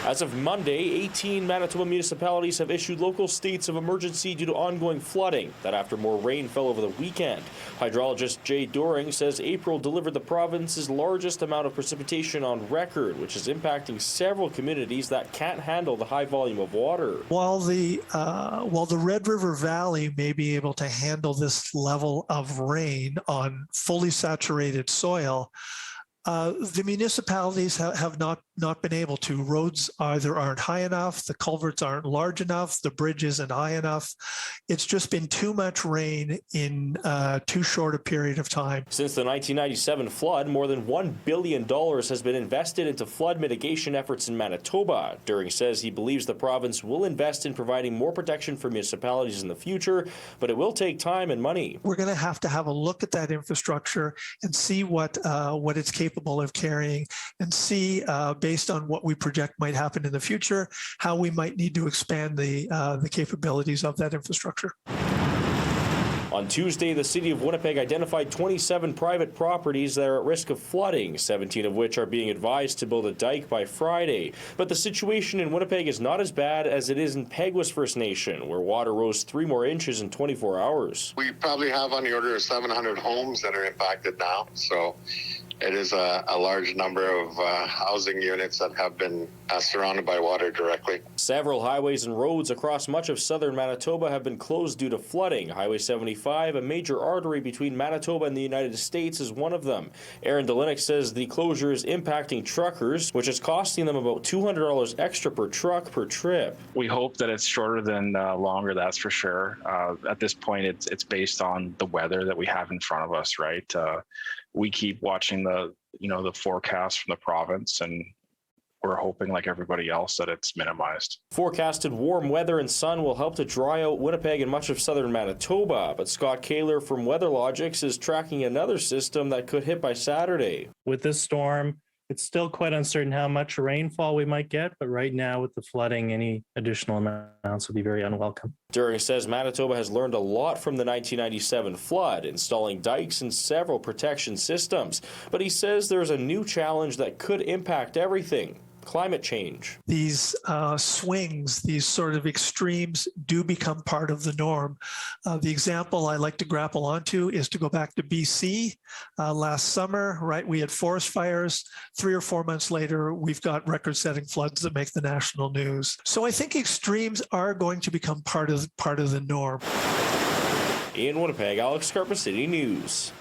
As of Monday, 18 Manitoba municipalities have issued local states of emergency due to ongoing flooding. That after more rain fell over the weekend. Hydrologist Jay Doring says April delivered the province's largest amount of precipitation on record, which is impacting several communities that can't handle the high volume of water. While the Red River Valley may be able to handle this level of rain on fully saturated soil, the municipalities have not been able to. Roads either aren't high enough, the culverts aren't large enough, the bridge isn't high enough. It's just been too much rain in too short a period of time. Since the 1997 flood, more than $1 billion has been invested into flood mitigation efforts in Manitoba. Doring says he believes the province will invest in providing more protection for municipalities in the future, but it will take time and money. We're going to have a look at that infrastructure and see what it's capable of carrying, and see, based on what we project might happen in the future, how we might need to expand the capabilities of that infrastructure. On Tuesday, the City of Winnipeg identified 27 private properties that are at risk of flooding, 17 of which are being advised to build a dike by Friday. But the situation in Winnipeg is not as bad as it is in Peguis First Nation, where water rose 3 more inches in 24 hours. We probably have on the order of 700 homes that are impacted now, so it is a large number of housing units that have been surrounded by water directly. Several highways and roads across much of southern Manitoba have been closed due to flooding. Highway 75, a major artery between Manitoba and the United States, is one of them. Aaron Delinek says the closure is impacting truckers, which is costing them about $200 extra per truck per trip. We hope that it's shorter than longer, that's for sure. At this point, it's based on the weather that we have in front of us, right? We keep watching the forecast from the province, and we're hoping, like everybody else, that it's minimized. Forecasted warm weather and sun will help to dry out Winnipeg and much of southern Manitoba, but Scott Kaler from WeatherLogics is tracking another system that could hit by Saturday. With this storm, it's still quite uncertain how much rainfall we might get, but right now with the flooding, any additional amounts would be very unwelcome. Doring says Manitoba has learned a lot from the 1997 flood, installing dikes and several protection systems. But he says there's a new challenge that could impact everything: climate change. These swings, these sort of extremes do become part of the norm. The example I like to grapple onto is to go back to BC last summer, right? We had forest fires. 3 or 4 months later, we've got record-setting floods that make the national news. So I think extremes are going to become part of the norm. In Winnipeg, Alex Karpa, City News.